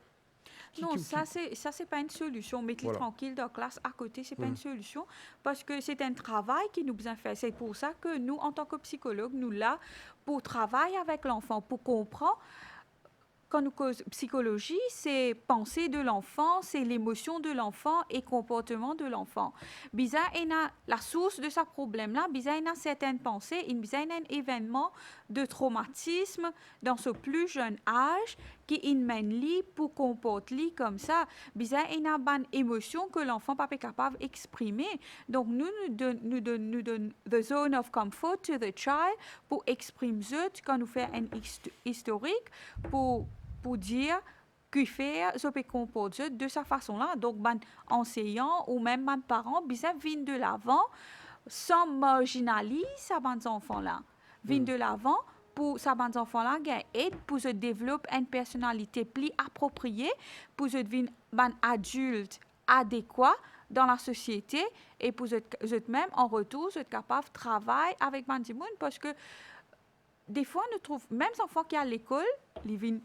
Non, ça, c'est pas une solution. Mettre-les Voilà. tranquille dans la classe à côté, c'est pas une solution parce que c'est un travail qui nous besoin faire. C'est pour ça que nous, en tant que psychologues, nous là pour travailler avec l'enfant, pour comprendre. Quand nous cause psychologie, c'est pensée de l'enfant, c'est l'émotion de l'enfant et comportement de l'enfant. Bizarre, la source de ce problème-là, bizarre, il y a certaines pensées, il y a un événement de traumatisme dans ce plus jeune âge qui mène lui pour comporter comme ça. Bizarre, il y a une émotion que l'enfant n'est pas capable d'exprimer. Donc, nous donnons the zone of comfort to the child pour exprimer ça quand nous faisons un historique pour dire que faire, je peux comporter de cette façon-là. Donc, enseignant ou même parents, viennent de l'avant sans marginaliser ces enfants-là. Viennent de l'avant pour ces enfants-là aide pour se développer une personnalité plus appropriée, pour se devenir un adulte adéquat dans la société et pour être même en retour, être capable de travailler avec les gens parce que des fois, nous trouvons, même les enfants qui sont à l'école, ils viennent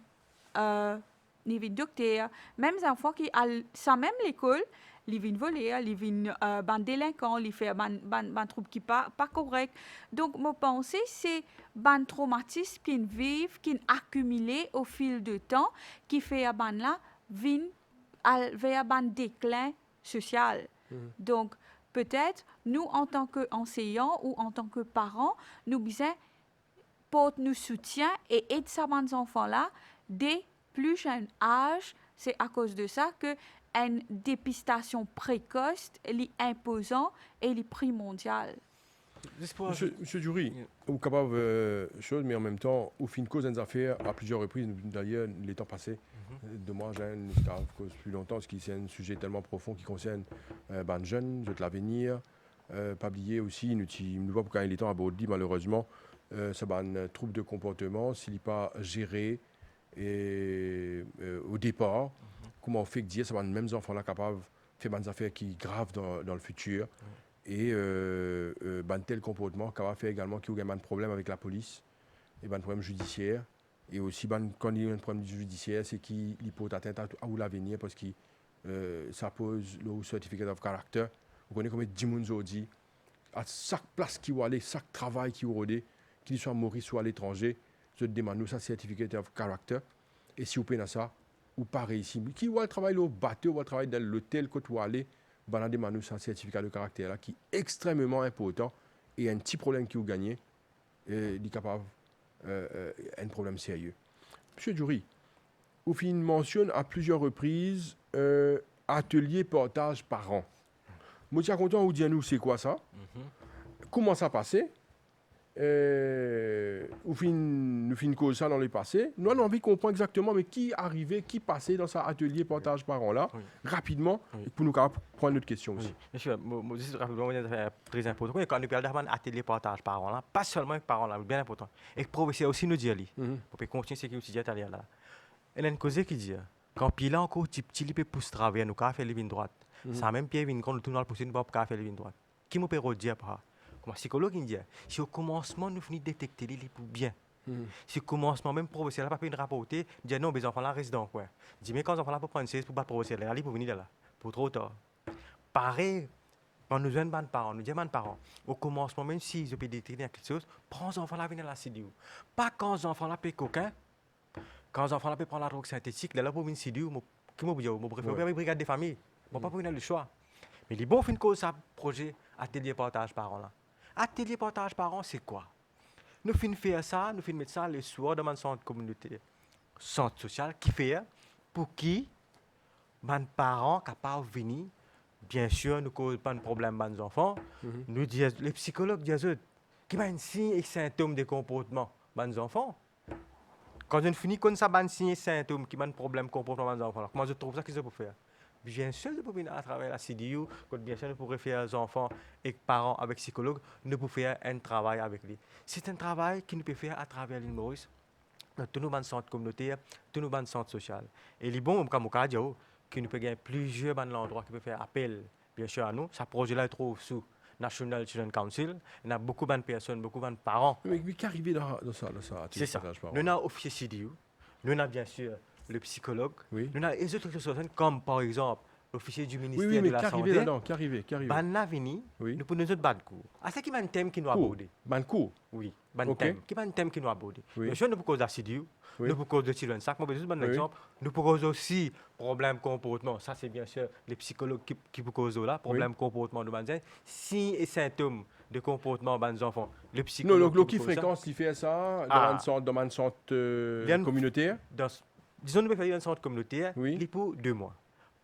docteur, même les enfants qui sont même l'école, ils viennent voler, ils viennent délinquants, ils font des troubles qui pas correct. Donc, ma pensée, c'est des traumatismes qu'ils vivent, qu'ils accumulés au fil du temps, qui fait là viennent vers un déclin social. Donc, peut-être, nous, en tant qu'enseignants ou en tant que parents, nous besoin porte nous soutien et aide ces enfants-là dès plus jeune âge. C'est à cause de ça que une dépistation précoce est imposant et est primordiale. Monsieur Jury, vous capable de choses, mais en même temps, vous faites une cause des affaires à plusieurs reprises, d'ailleurs, les temps passés. De moi, j'ai une cause plus longtemps, parce que c'est un sujet tellement profond qui concerne les jeunes, de l'avenir. Pas oublier aussi, il ne voit pas quand il est temps abordé, malheureusement, c'est un trouble de comportement, s'il n'est pas géré et, au départ, comment on fait que dire, c'est les mêmes enfants-là capables de faire des affaires qui sont graves dans le futur. Et tel comportement capable de faire également qu'il y a un problème avec la police et un problème judiciaire. Et aussi, quand il y a un problème judiciaire, c'est qu'il porte atteinte à l'avenir parce que ça pose le certificat of character. Vous connaissez comme Dimunzo dit, à chaque place qui va aller, chaque travail qui va aller, qu'il soit à Maurice ou à l'étranger, je demande nous ça certificat of character. Et si vous payez ça, ou pas réussi, qui va travailler au bateau, va travailler dans l'hôtel que tu vas aller, on demande nous un certificat de caractère là, qui est extrêmement important et un petit problème qui vous gagnez. il est capable un problème sérieux. Monsieur Dury, vous mentionne à plusieurs reprises atelier portage parents. Moi, je suis content de vous dire nous, c'est quoi ça? Comment ça passait? Nous finissons cause ça dans le passé. Nous avons envie de comprendre exactement mais qui arrivait, qui passait dans cet atelier portage parents là, rapidement, pour nous prendre notre question aussi. Monsieur, juste rapidement, c'est très important. Quand nous parlons d'un atelier portage parents là, pas seulement avec parents là, bien important. Et le professeur aussi nous dit, pour continuer ce qu'il dit à là. Il y a une cause qui dit, quand il a encore petit peu pousse travers, nous avons fait les lignes droites. Ça même Pierre vient quand nous tournons le pouce, nous avons fait les lignes droites. Qui me peut redire par comme psychologue, il dit, si au commencement, nous finissons de détecter les pour bien. Si au commencement, même le professeur n'a pas pu nous rapporter, il dit non, les enfants là restent dans quoi. Il dit, mais quand les enfants là pour prendre 16 pour battre le professeur, là, pour venir là, pour trop tard. Pareil, quand nous jeunes parents, nous disons parents, au commencement, même si ils ont détecté quelque chose, prends les enfants là, venir la CDU. Pas quand les enfants là, payent coquin, quand les enfants là, prendre la drogue synthétique, là, pour venir CDU, qui m'a dit, je préfère une brigade de famille, je ne pas pour le choix. Mais les bons fins de cause, ça, projet, atelier partage parents là. Atelier partage parents, c'est quoi? Nous finissons faire ça, nous finissons mettre ça le soir dans un centre communautaire, centre social, qui fait pour qui les parents capables de venir. Bien sûr, nous causons pas de problème avec les enfants. Nous disons, les psychologues disent qui ont un signe et symptômes de comportement les enfants. Quand on finit comme ça, un signe et symptômes qui ont un problème de comportement des enfants, comment je trouve ça qu'ils peuvent faire? Bien sûr, nous pouvons à travers la CDU, bien sûr, nous pouvons faire aux enfants et parents avec psychologues, nous pouvons faire un travail avec lui. C'est un travail que nous pouvons faire à travers l'île Maurice, dans tous nos centres communautaires, tous nos centres sociaux. Et les bons, comme au cas que nous pouvons gagner plusieurs endroits qui peuvent faire appel, bien sûr, à nous. Ce projet-là est trouve sous National Children's Council. Il y a beaucoup de personnes, beaucoup de parents. Mais qui arrive dans ça? C'est ça. Nous avons l'officier CDU, nous avons bien sûr le psychologue, nous avons les autres personnes comme par exemple l'officier du ministère de la Santé. Qui arrive? Nous pouvons nous autres ban cours. À ce qui est un thème qui nous aborde. Ban cours? Oui, ban thème. Qui est un thème qui nous aborde. Bien sûr, nous pouvons cause CDU, nous pouvons cause de Children's Sac. Moi, je vais vous donner un exemple. Nous pouvons cause aussi problème comportement. Ça, c'est bien sûr les psychologues qui peuvent causer là. Problème comportement de bans. Signes et symptômes de comportement des enfants. Le psychologue. Non, qui fréquence, il fait ça dans un centre communautaire? Disons, nous pouvons faire un centre communautaire pour 2 mois.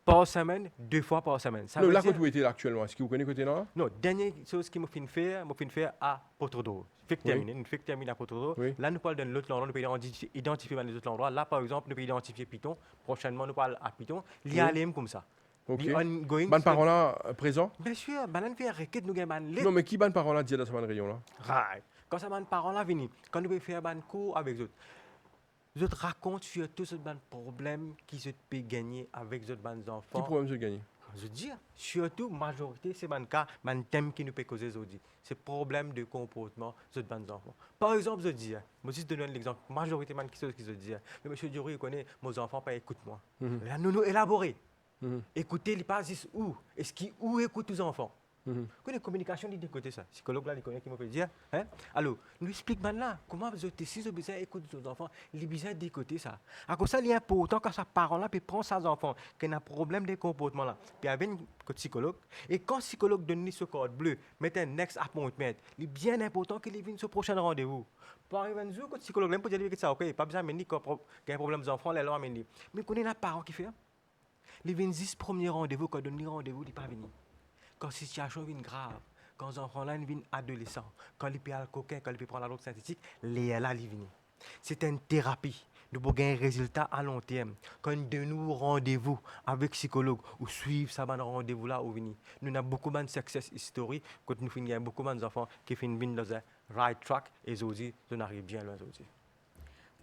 Par semaine, 2 fois par semaine. Ça là, quand vous êtes là actuellement, est-ce que vous connaissez côté là? Non, dernière chose que je fais faire à Potro. Nous terminer à Potro. Là, nous parlons d'un autre endroit, nous pouvons identifier les autres endroits. Là, par exemple, nous pouvons identifier Python. Prochainement, nous parlons à Python. Il y a les comme ça. Ban parents là présent? Bien sûr, ban fait requête nous gagne. Non, mais qui ban parents là dit dans ce rayon là? Quand ça ban parents là venir, quand nous pouvons faire ban cours avec eux. Je te raconte surtout ce problème qui se peut gagner avec les enfants. Qui problème se gagner? Je dis, surtout, majorité, c'est un cas, un thème qui nous peut causer aujourd'hui. C'est problème de comportement des enfants. Par exemple, je dis, moi, je donne l'exemple, majorité, qui se dit, mais monsieur Dury, il connaît, mes enfants, pas écoute moi. Là, nous élaborer. Écoutez, les pas où? Est-ce qu'ils écoutent les enfants? Une communication de côté ça, psychologue là, il connaît qui me peut dire, hein? Alors, nous explique maintenant comment vous êtes si vous besoin écouter vos enfants, les besoin d'écouter ça. À cause ça, il est important quand sa parent là peut prendre ses enfants, qui a un problème de comportement là, puis avec un psychologue, et quand le psychologue donne ce code bleu, met un next appointment, il est bien important qu'il vienne sur le prochain rendez-vous. Par exemple, quand le psychologue peut dire que ça, ok, pas besoin de dire qu'il y a un problème des enfants, là, mais connaît un parent qui fait, il vient 10 premiers rendez-vous, quand il donne rendez-vous, il n'est pas venu. Quand la situation est grave, quand les enfants là viennent adolescents, quand ils peuvent coquin, quand ils peuvent prendre la drogue synthétique, les là ils viennent. C'est une thérapie. Nous pouvons gagner un résultat à long terme. Quand nous donnons rendez-vous avec psychologue ou suivre ça rendez-vous là où venir. Nous avons beaucoup de success story quand nous finissons beaucoup d'enfants qui finissent dans un right track et aujourd'hui, nous arrivons bien loin aujourd'hui.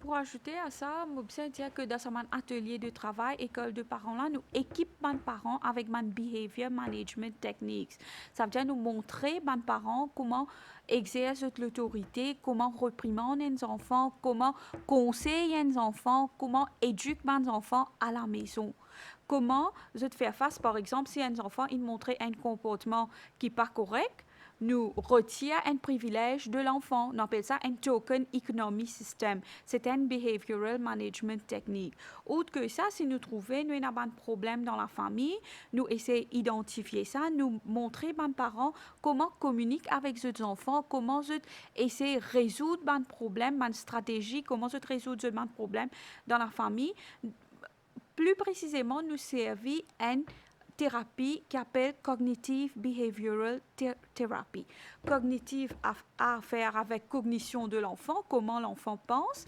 Pour ajouter à ça, je veux dire que dans ce atelier de travail, école de parents, là, nous équipons les parents avec mon behavior management techniques. Ça veut dire nous montrer aux parents comment exercer l'autorité, comment réprimer les enfants, comment conseiller les enfants, comment éduquer les enfants à la maison. Comment je te faire face, par exemple, si un enfant il montrait un comportement qui n'est pas correct, nous retire un privilège de l'enfant. On appelle ça un token economy system. C'est un behavioral management technique. Autre que ça, si nous trouvons nous avons un problème dans la famille, nous essayons d'identifier ça, nous montrer aux parents comment communiquer avec les enfants, comment essayer de résoudre un problème, une stratégie, comment résoudre un problème dans la famille. Plus précisément, nous servons une thérapie qui s'appelle Cognitive Behavioral Therapy. Cognitive à faire avec cognition de l'enfant, comment l'enfant pense,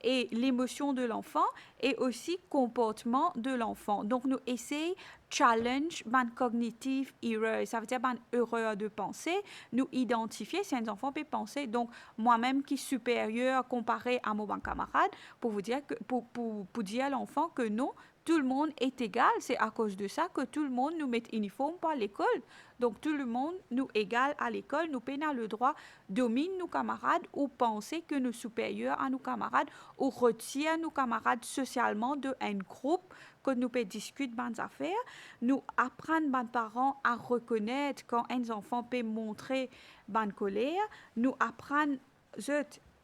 et l'émotion de l'enfant, et aussi comportement de l'enfant. Donc, nous essayons challenge ban cognitive error, ça veut dire ban erreur de pensée, nous identifier si un enfant peut penser. Donc, moi-même qui suis supérieur comparé à mon camarade, pour vous dire que, pour dire à l'enfant que non, tout le monde est égal. C'est à cause de ça que tout le monde nous met uniforme pour l'école. Donc, tout le monde nous égal à l'école. Nous peinons le droit domine nos camarades ou penser que nous sommes supérieurs à nos camarades ou retire nos camarades socialement d'un groupe que nous pouvons discuter des affaires. Nous apprenons les parents à reconnaître quand un enfant peut montrer une colère. Nous apprenons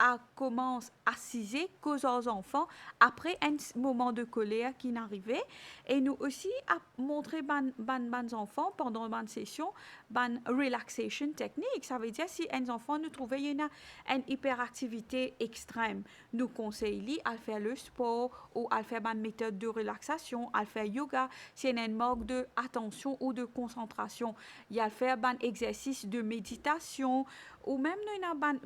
à commencer à assiser aux enfants après un moment de colère qui n'arrivait, et nous aussi à montrer aux enfants pendant une session une relaxation technique. Ça veut dire si un enfant nous trouvait une hyperactivité extrême, nous conseillons à faire le sport ou à faire une méthode de relaxation, à faire yoga. S'il y a un manque d'attention ou de concentration, il y a faire un exercice de méditation, ou même nous avons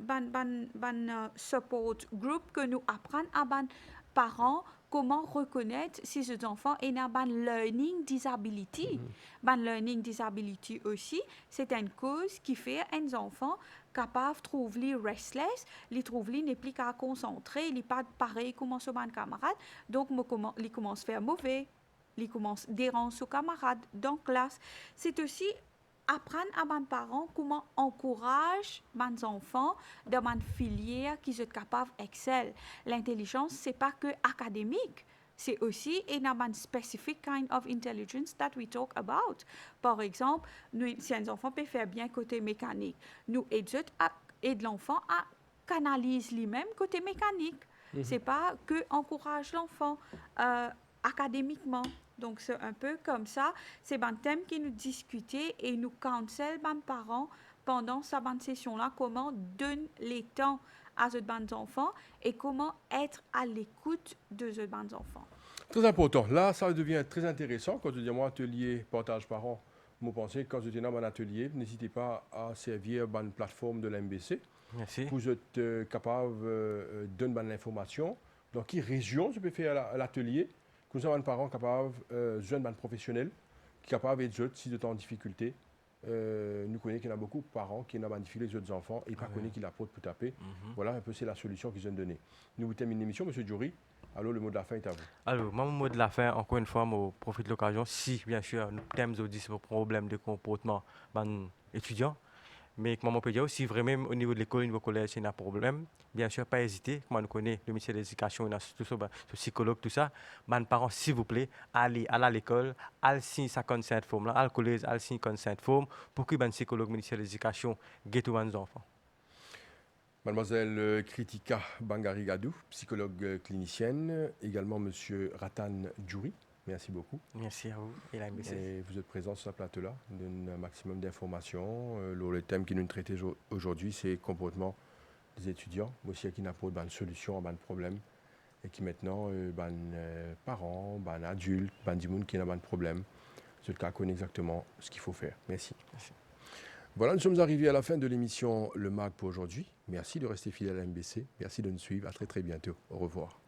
un support group que nous apprenons à les parents comment reconnaître si ces enfants ont une learning disability. Learning disability aussi, c'est une cause qui fait un enfant capable de trouver restless, il trouve n'est plus qu'à concentrer, il n'est pas pareil comme son camarade, donc il commence à faire mauvais, il commence à déranger son camarade dans la classe. C'est aussi apprendre à mes parents comment encourager mes enfants dans une filière qui sont capables d'exceller. L'intelligence, ce n'est pas que académique, c'est aussi une specific kind of intelligence that we talk about. Par exemple, si un enfant peut faire bien côté mécanique, nous aidons l'enfant à canaliser lui-même côté mécanique. Ce n'est pas que encourage l'enfant académiquement. Donc, c'est un peu comme ça. C'est un thème qui nous discutait et nous conseille les parents pendant cette session-là, comment donner les temps à ces enfants et comment être à l'écoute de ces enfants. Très important. Là, ça devient très intéressant. Quand je dis moi atelier partage parents, vous pensez quand je dis dans mon atelier, n'hésitez pas à servir une plateforme de l'MBC. Merci. Vous êtes capable de donner de l'information. Dans quelle région je peux faire l'atelier? Nous avons des parents capables, jeunes professionnels, qui sont capables d'être si de temps en difficulté. Nous connaissons qu'il y a beaucoup de parents qui n'ont pas difficulté les autres enfants et pas connaissent qu'ils apportent pour taper. Voilà un peu c'est la solution qu'ils ont donnée. Nous vous terminons l'émission, M. Djouri. Alors le mot de la fin est à vous. Alors, mon mot de la fin, encore une fois, je profite de l'occasion. Si, bien sûr, nous thèmes aussi sur le problème de comportement des étudiants, mais comment on peut dire aussi, vraiment au niveau de l'école, au niveau du collège, c'est un problème. Bien sûr, pas hésiter. Comme on connaît le ministère de l'Éducation, tout ça, le psychologue, tout ça. Les parents, s'il vous plaît, allez à l'école, allez signer sa consent form, allez au collège, allez signer consent form pour que le psychologue, le ministère de l'Éducation, guette tous les enfants. Mademoiselle Kritika Bangarigadou, psychologue clinicienne, également Monsieur Ratan Djouri. Merci beaucoup. Merci à vous et la MBC. Et vous êtes présent sur ce plateau-là, donne un maximum d'informations. Le thème qui nous traite aujourd'hui, c'est le comportement des étudiants, mais aussi qui n'apportent une solution à un problème et qui maintenant, parents, adultes, des gens qui ont un problème, ce cas connaît exactement ce qu'il faut faire. Merci. Merci. Voilà, nous sommes arrivés à la fin de l'émission Le MAG pour aujourd'hui. Merci de rester fidèle à MBC. Merci de nous suivre. À très très bientôt. Au revoir.